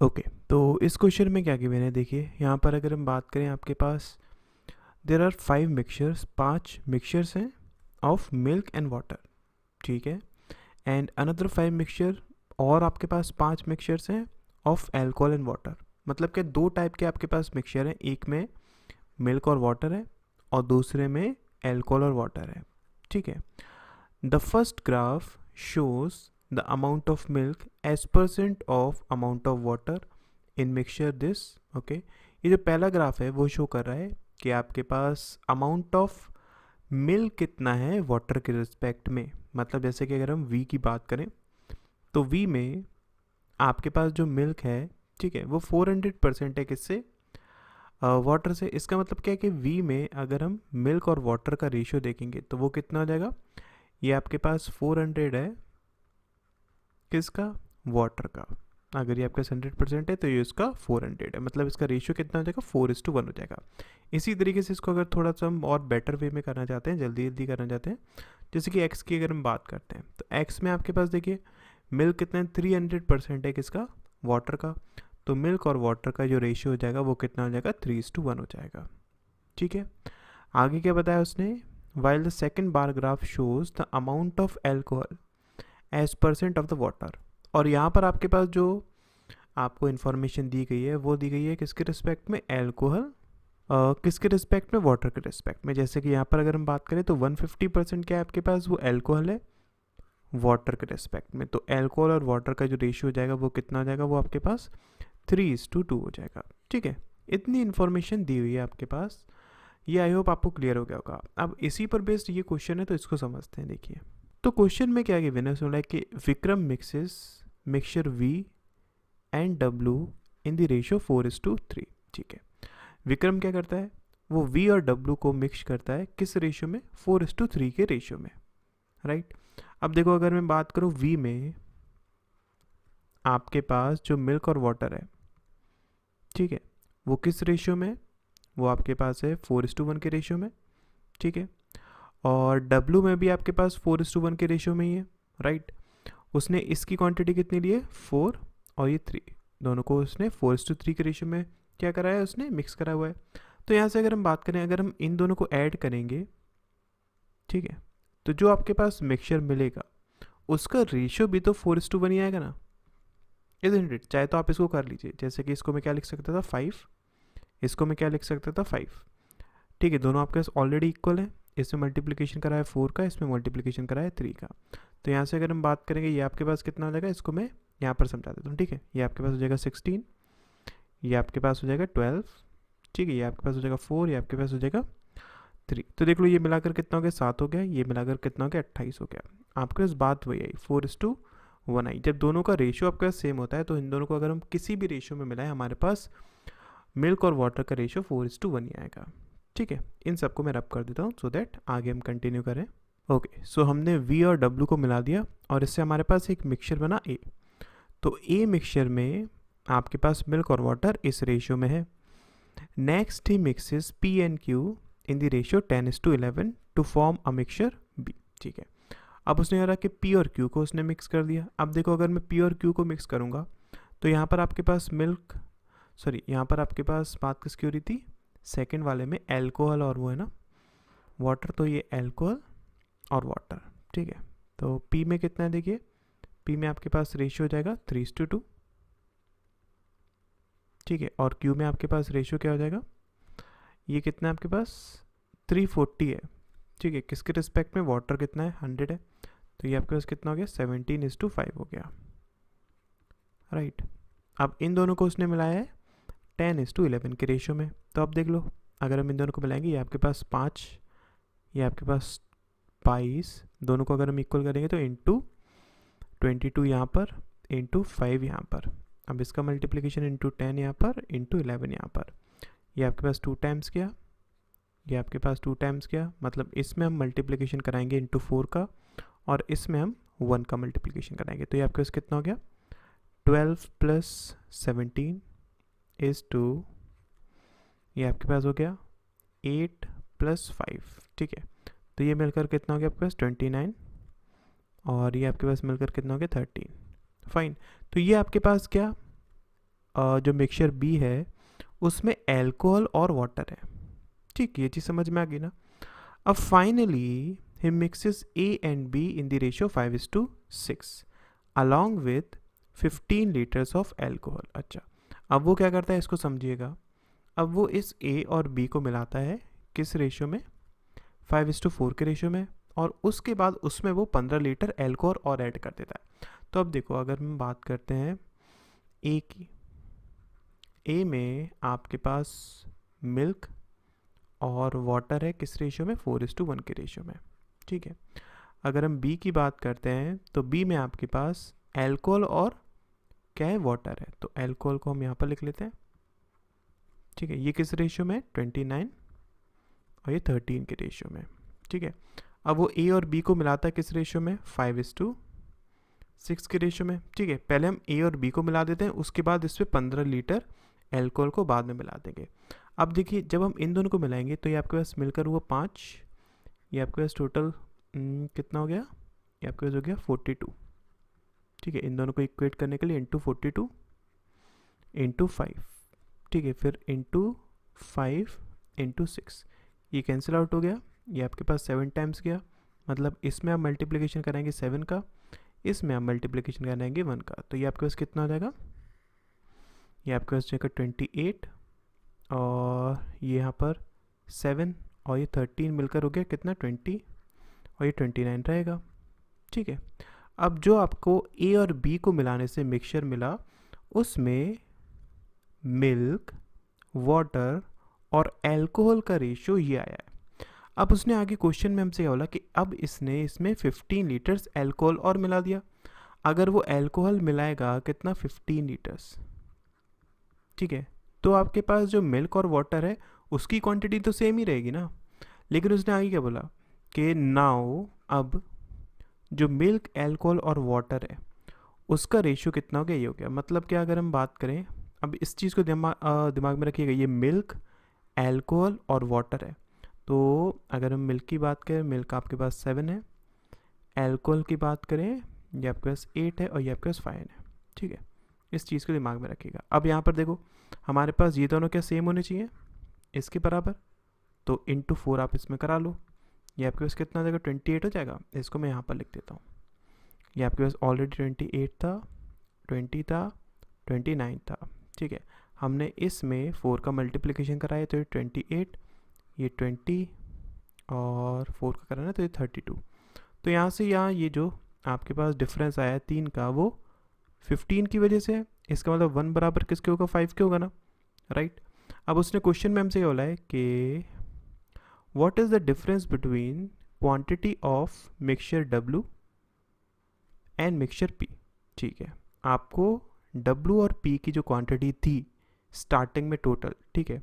Okay, तो इस question में क्या गिवन है देखिए, यहाँ पर अगर हम बात करें आपके पास देर आर 5 मिक्सचर्स, 5 मिक्सचर्स हैं ऑफ मिल्क एंड वाटर, ठीक है। एंड अनदर 5 मिक्सचर, और आपके पास 5 मिक्सचर्स हैं ऑफ एल्कोहल एंड वाटर। मतलब कि दो टाइप के आपके पास मिक्सचर हैं, एक में मिल्क और वाटर है और दूसरे में एल्कोहल और वाटर है, ठीक है। The first graph shows the amount of milk as percent of amount of water in mixture this, okay. ये जो पहला ग्राफ है वो शो कर रहा है कि आपके पास अमाउंट ऑफ मिल्क कितना है वाटर के रिस्पेक्ट में। मतलब जैसे कि अगर हम वी की बात करें तो वी में आपके पास जो मिल्क है, ठीक है, वो 400% है किससे, वाटर से। इसका मतलब क्या है कि वी में अगर हम मिल्क और वाटर का रेशियो देखेंगे तो वो कितना हो जाएगा, ये आपके पास 400 है किसका, वाटर का। अगर ये आपका 100% है तो ये इसका 400 है, मतलब इसका रेशियो कितना हो जाएगा, 4:1 हो जाएगा। इसी तरीके से इसको अगर थोड़ा सा हम और बेटर वे में करना चाहते हैं, जल्दी जल्दी करना चाहते हैं, जैसे कि एक्स की अगर हम बात करते हैं तो एक्स में आपके पास देखिए मिल्क कितना है, 300% है किसका, वाटर का। तो मिल्क और वाटर का जो रेशियो हो जाएगा वो कितना हो जाएगा, 3:1 हो जाएगा, ठीक है। आगे क्या बताया उसने, while the second bar graph shows the amount of alcohol as percent of the water. और यहाँ पर आपके पास जो आपको इन्फॉर्मेशन दी गई है वो दी गई है किसके रिस्पेक्ट में, एल्कोहल, किसके रिस्पेक्ट में, वाटर के रिस्पेक्ट में। जैसे कि यहाँ पर अगर हम बात करें तो 150% क्या है आपके पास, वो एल्कोहल है वाटर के रिस्पेक्ट में। तो एल्कोहल और वाटर का जो रेशियो हो जाएगा वो कितना हो जाएगा, वो आपके पास 3:2 हो जाएगा, ठीक है। इतनी इन्फॉर्मेशन दी हुई है आपके पास, ये आई होप आपको क्लियर हो गया होगा। अब इसी पर बेस्ड ये क्वेश्चन है तो इसको समझते हैं। देखिए तो क्वेश्चन में क्या गिवन है, सुना है कि Vikram mixes mixture V and W in the ratio 4:3, ठीक है। विक्रम क्या करता है, वो वी और डब्ल्यू को मिक्स करता है किस रेशियो में, 4:3 के रेशियो में, राइट। अब देखो अगर मैं बात करूँ वी में आपके पास जो मिल्क और वाटर है, ठीक है, वो किस रेशियो में, वो आपके पास है 4:1 के रेशियो में, ठीक है। और डब्ल्यू में भी आपके पास 4:1 के रेशियो में ही है, राइट। उसने इसकी क्वांटिटी कितनी ली है, 4, और ये 3, दोनों को उसने 4:3 के रेशियो में क्या कराया है, उसने मिक्स करा हुआ है। तो यहाँ से अगर हम बात करें, अगर हम इन दोनों को ऐड करेंगे, ठीक है, तो जो आपके पास मिक्सचर मिलेगा उसका रेशियो भी तो 4:1 ही आएगा ना, इजंट इट। चाहे तो आप इसको कर लीजिए, जैसे कि इसको मैं क्या लिख सकता था, 5, इसको मैं क्या लिख सकता था, 5, ठीक है। दोनों आपके पास ऑलरेडी इक्वल है, इसमें मल्टीप्लिकेशन करा है 4 का, इसमें मल्टीप्लिकेशन करा है 3 का। तो यहाँ से अगर हम बात करेंगे ये आपके पास कितना हो जाएगा, इसको मैं यहाँ पर समझा देता हूँ, ठीक है। ये आपके पास हो जाएगा 16, ये आपके पास हो जाएगा 12, ठीक है, ये आपके पास हो जाएगा 4, ये आपके पास हो जाएगा 3। तो देख लो ये मिलाकर कितना हो गया, 7 हो गया, ये मिलाकर कितना हो गया, 28 हो गया। आपके पास बात वही आई, 4:1 आई। जब दोनों का रेशियो आपके पास सेम होता है तो इन दोनों को अगर हम किसी भी रेशियो में मिलाएं, हमारे पास मिल्क और वाटर का रेशियो 4:1 ही आएगा, ठीक है। इन सबको मैं रब कर देता हूँ सो दैट आगे हम कंटिन्यू करें। ओके, सो हमने वी और डब्ल्यू को मिला दिया और इससे हमारे पास एक मिक्सचर बना ए। तो ए मिक्सचर में आपके पास मिल्क और वाटर इस रेशियो में है। Next he mixes P and Q in the ratio 10:11 to form a mixture B, ठीक है। अब उसने कहा कि पी और क्यू को उसने मिक्स कर दिया। अब देखो अगर मैं पी और क्यू को मिक्स करूँगा तो यहाँ पर आपके पास मिल्क, सॉरी यहाँ पर आपके पास बात किसकी हो रही थी, सेकेंड वाले में एल्कोहल और वो है ना वाटर, तो ये एल्कोहल और वाटर, ठीक है। तो पी में कितना है देखिए, पी में आपके पास रेशियो हो जाएगा 3:2, ठीक है। और क्यू में आपके पास रेशियो क्या हो जाएगा, ये कितना है आपके पास 340 है, ठीक है। किसके रिस्पेक्ट में, वाटर कितना है 100 है, तो ये आपके पास कितना हो गया 17:5 हो गया, राइट। अब इन दोनों को उसने मिलाया है 10:11 के रेशियो में। तो अब देख लो अगर हम इन दोनों को मिलाएंगे, ये आपके पास 5, ये आपके पास 22, दोनों को अगर हम इक्वल करेंगे तो इंटू 22 यहाँ पर, इंटू 5 यहाँ पर। अब इसका मल्टीप्लिकेशन इंटू 10 यहाँ पर, इंटू 11 यहाँ पर। ये आपके पास 2 टाइम्स गया, ये आपके पास 2 टाइम्स गया, मतलब इसमें हम मल्टीप्लिकेशन कराएंगे इंटू 4 का और इसमें हम 1 का मल्टीप्लिकेशन कराएंगे। तो ये आपके पास कितना हो गया, 12 + 17 इज 2, ये आपके पास हो गया 8 + 5, ठीक है। तो ये मिलकर कितना हो गया आपके पास 29, और ये आपके पास मिलकर कितना हो गया 13, फाइन। तो ये आपके पास क्या जो मिक्सचर बी है उसमें एल्कोहल और वाटर है, ठीक, ये चीज़ समझ में आ गई ना। अब finally he mixes A and be in the ratio 5:6 along with 15 litres of alcohol. अच्छा, अब वो क्या करता है इसको समझिएगा। अब वो इस ए और बी को मिलाता है किस रेशियो में, 5:4 के रेशियो में, और उसके बाद उसमें वो 15 लीटर एल्कोहल और ऐड कर देता है। तो अब देखो, अगर हम बात करते हैं ए की, ए में आपके पास मिल्क और वाटर है किस रेशियो में, 4:1 के रेशियो में, ठीक है। अगर हम बी की बात करते हैं तो बी में आपके पास एल्कोहल और क्या है, वाटर है। तो एल्कोहल को हम यहाँ पर लिख लेते हैं, ठीक है। ये किस रेशियो में, 29, और ये 13 के रेशियो में, ठीक है। अब वो ए और बी को मिलाता है किस रेशियो में, 5:6 के रेशियो में, ठीक है। पहले हम ए और बी को मिला देते हैं, उसके बाद इस पर 15 लीटर एल्कोहल को बाद में मिला देंगे। अब देखिए, जब हम इन दोनों को मिलाएंगे तो ये आपके पास मिलकर हुआ 5, ये आपके पास टोटल कितना हो गया, ये आपके पास हो गया 42, ठीक है। इन दोनों को इक्वेट करने के लिए इंटू 42 इंटू 5, ठीक है, फिर इंटू 5 इंटू 6, ये कैंसिल आउट हो गया, ये आपके पास 7 टाइम्स गया, मतलब इसमें आप मल्टीप्लिकेशन कराएंगे 7 का, इसमें आप मल्टीप्लिकेशन कराएंगे 1 का, तो ये आपके पास कितना हो जाएगा, ये आपके पास जाएगा 28, और ये यहाँ पर 7 और ये 13 मिलकर हो गया कितना, 20, और ये 29 रहेगा, ठीक है। अब जो आपको ए और बी को मिलाने से मिक्सचर मिला, उसमें मिल्क, वाटर और एल्कोहल का रेशियो ये आया है। अब उसने आगे क्वेश्चन में हमसे क्या बोला कि अब इसने इसमें 15 लीटर्स एल्कोहल और मिला दिया। अगर वो एल्कोहल मिलाएगा कितना, 15 लीटर्स, ठीक है, तो आपके पास जो मिल्क और वाटर है उसकी क्वांटिटी तो सेम ही रहेगी ना। लेकिन उसने आगे क्या बोला कि नाउ अब जो मिल्क, एल्कोहल और वाटर है उसका रेशियो कितना हो गया, ये हो गया। मतलब क्या, अगर हम बात करें, अब इस चीज़ को दिमाग में रखिएगा, ये मिल्क, एल्कोहल और वाटर है। तो अगर हम मिल्क की बात करें, मिल्क आपके पास 7 है, एल्कोहल की बात करें ये आपके पास 8 है, और ये आपके पास 5 है, ठीक है। इस चीज़ को दिमाग में रखिएगा। अब यहाँ पर देखो, हमारे पास ये दोनों क्या सेम होने चाहिए, इसके बराबर, तो इंटू 4 आप इसमें करा लो, ये आपके पास कितना हो जाएगा, 28 हो जाएगा। इसको मैं यहाँ पर लिख देता हूँ, ये आपके पास ऑलरेडी 28 था, 20 था, 29 था, ठीक है। हमने इसमें 4 का मल्टीप्लिकेशन कराया तो ये 28, ये 20 और 4 का कराना तो ये 32। तो यहाँ से यहाँ ये जो आपके पास डिफरेंस आया 3 का, वो 15 की वजह से है। इसका मतलब 1 बराबर किसके होगा, 5 के होगा ना, राइट। अब उसने क्वेश्चन में हमसे क्या बोला है कि what is the difference between quantity of mixture W and mixture P, ठीक है। आपको W और P की जो क्वांटिटी थी स्टार्टिंग में टोटल, ठीक है,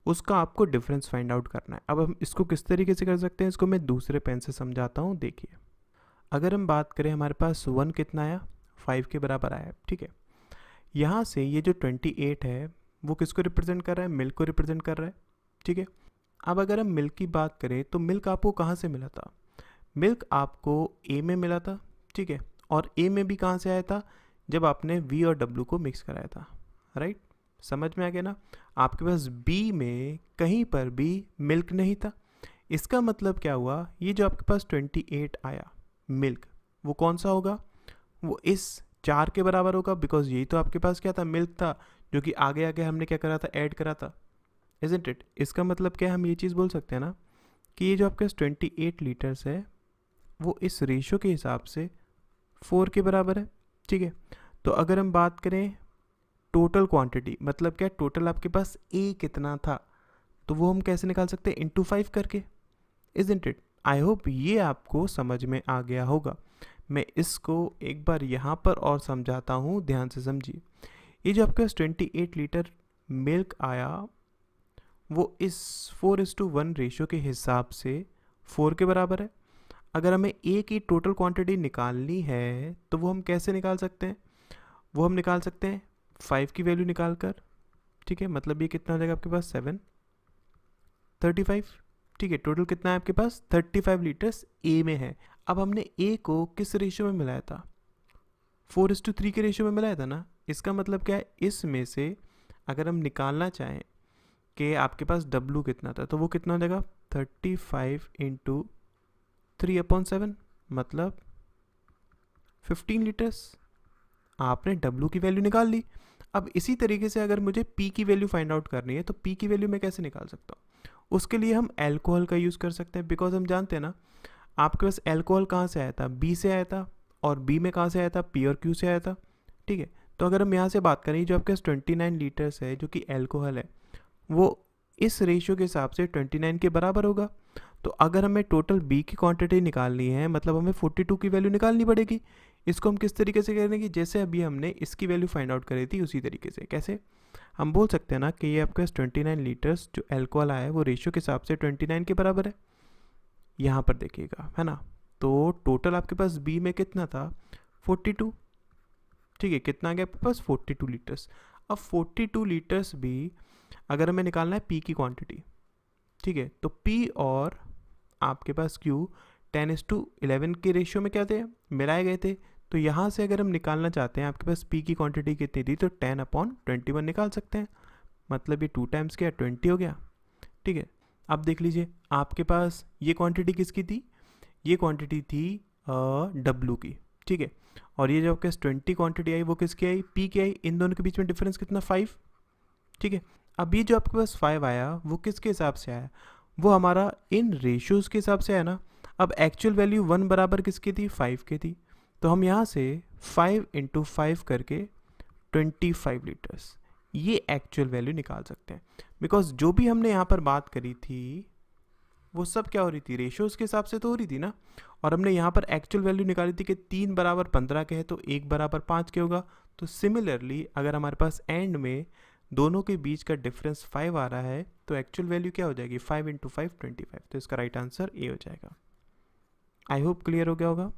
उसका आपको डिफरेंस फाइंड आउट करना है। अब हम इसको किस तरीके से कर सकते हैं, इसको मैं दूसरे पेन से समझाता हूँ। देखिए, अगर हम बात करें, हमारे पास 1 कितना आया, 5 के बराबर आया, ठीक है। यहाँ से ये जो 28 है वो किसको रिप्रेजेंट कर रहा है, मिल्क को रिप्रेजेंट कर रहा है, ठीक है। अब अगर हम मिल्क की बात करें तो मिल्क आपको कहाँ से मिला था, मिल्क आपको ए में मिला था, ठीक है। और ए में भी कहाँ से आया था, जब आपने वी और डब्ल्यू को मिक्स कराया था, राइट। समझ में आ गया ना। आपके पास बी में कहीं पर भी मिल्क नहीं था। इसका मतलब क्या हुआ, ये जो आपके पास 28 आया मिल्क, वो कौन सा होगा, वो इस 4 के बराबर होगा, बिकॉज यही तो आपके पास क्या था, मिल्क था, जो कि आगे आगे हमने क्या करा था, ऐड करा था, इजंट इट। इसका मतलब क्या है, हम ये चीज़ बोल सकते हैं ना कि ये जो आपके पास 28 लीटर्स है वो इस रेशियो के हिसाब से 4 के बराबर है, ठीक है। तो अगर हम बात करें टोटल क्वांटिटी, मतलब क्या, टोटल आपके पास ए कितना था, तो वो हम कैसे निकाल सकते हैं, इंटू 5 करके, इजंट इट। आई होप ये आपको समझ में आ गया होगा। मैं इसको एक बार यहाँ पर और समझाता हूँ, ध्यान से समझिए। ये जो आपके पास 28 लीटर मिल्क आया वो इस 4:1 रेशियो के हिसाब से 4 के बराबर है। अगर हमें ए की टोटल क्वांटिटी निकालनी है तो वो हम कैसे निकाल सकते हैं, वो हम निकाल सकते हैं 5 की वैल्यू निकाल कर, ठीक है। मतलब ये कितना हो जाएगा आपके पास 7, 35, ठीक है। टोटल कितना है आपके पास, 35 लीटर्स ए में है। अब हमने ए को किस रेशियो में मिलाया था, 4:3 के रेशियो में मिलाया था ना, इसका मतलब क्या है, इसमें से अगर हम निकालना चाहें कि आपके पास W कितना था, तो वो कितना हो जाएगा 35 इंटू 3/7, मतलब 15 लीटर्स। आपने W की वैल्यू निकाल ली। अब इसी तरीके से अगर मुझे P की वैल्यू फाइंड आउट करनी है, तो P की वैल्यू मैं कैसे निकाल सकता हूँ? उसके लिए हम एल्कोहल का यूज़ कर सकते हैं, बिकॉज हम जानते हैं ना आपके पास एल्कोहल कहाँ से आया था, B से आया था, और B में कहाँ से आया था, P और Q से आया था। ठीक है, तो अगर हम यहाँ से बात करें, जो आपके पास 29 लीटर्स है जो कि एल्कोहल है, वो इस रेशियो के हिसाब से 29 के बराबर होगा। तो अगर हमें टोटल B की क्वांटिटी निकालनी है, मतलब हमें 42 की वैल्यू निकालनी पड़ेगी। इसको हम किस तरीके से करेंगे, जैसे अभी हमने इसकी वैल्यू फाइंड आउट करी थी उसी तरीके से। कैसे? हम बोल सकते हैं ना कि ये आपके पास 29 लीटर्स जो एल्कोहल आया है वो रेशियो के हिसाब से 29 के बराबर है। यहाँ पर देखिएगा, है ना, तो टोटल आपके पास B में कितना था, 42। ठीक है, कितना आ गया आपके पास, 42 लीटर्स। अब 42 लीटर्स भी अगर हमें निकालना है P की क्वांटिटी, ठीक है, तो P और आपके पास Q 10:11 के रेशियो में क्या थे, मिलाए गए थे। तो यहाँ से अगर हम निकालना चाहते हैं आपके पास P की क्वांटिटी कितनी थी, तो 10/21 निकाल सकते हैं। मतलब ये 2 टाइम्स क्या, 20 हो गया। ठीक है, अब देख लीजिए आपके पास ये क्वांटिटी किसकी थी, ये क्वांटिटी थी W की। ठीक है, और ये जो आपके पास 20 क्वांटिटी आई वो किसकी आई, P की आई। इन दोनों के बीच में डिफरेंस कितना, 5। ठीक है, अब ये जो आपके पास 5 आया वो किसके हिसाब से आया, वो हमारा इन रेशियोज़ के हिसाब से आया ना। अब एक्चुअल वैल्यू 1 बराबर किसकी थी, 5 की थी। तो हम यहाँ से 5 इंटू 5 करके 25 लीटर्स ये एक्चुअल वैल्यू निकाल सकते हैं। बिकॉज जो भी हमने यहाँ पर बात करी थी वो सब क्या हो रही थी, रेशियोज़ के हिसाब से तो हो रही थी ना। और हमने यहाँ पर एक्चुअल वैल्यू निकाली थी कि 3 बराबर 15 के है तो 1 बराबर 5 के होगा। तो सिमिलरली अगर हमारे पास एंड में दोनों के बीच का डिफरेंस 5 आ रहा है, तो एक्चुअल वैल्यू क्या हो जाएगी, 5 इंटू 5 25। तो इसका राइट आंसर ए हो जाएगा। आई होप क्लियर हो गया होगा।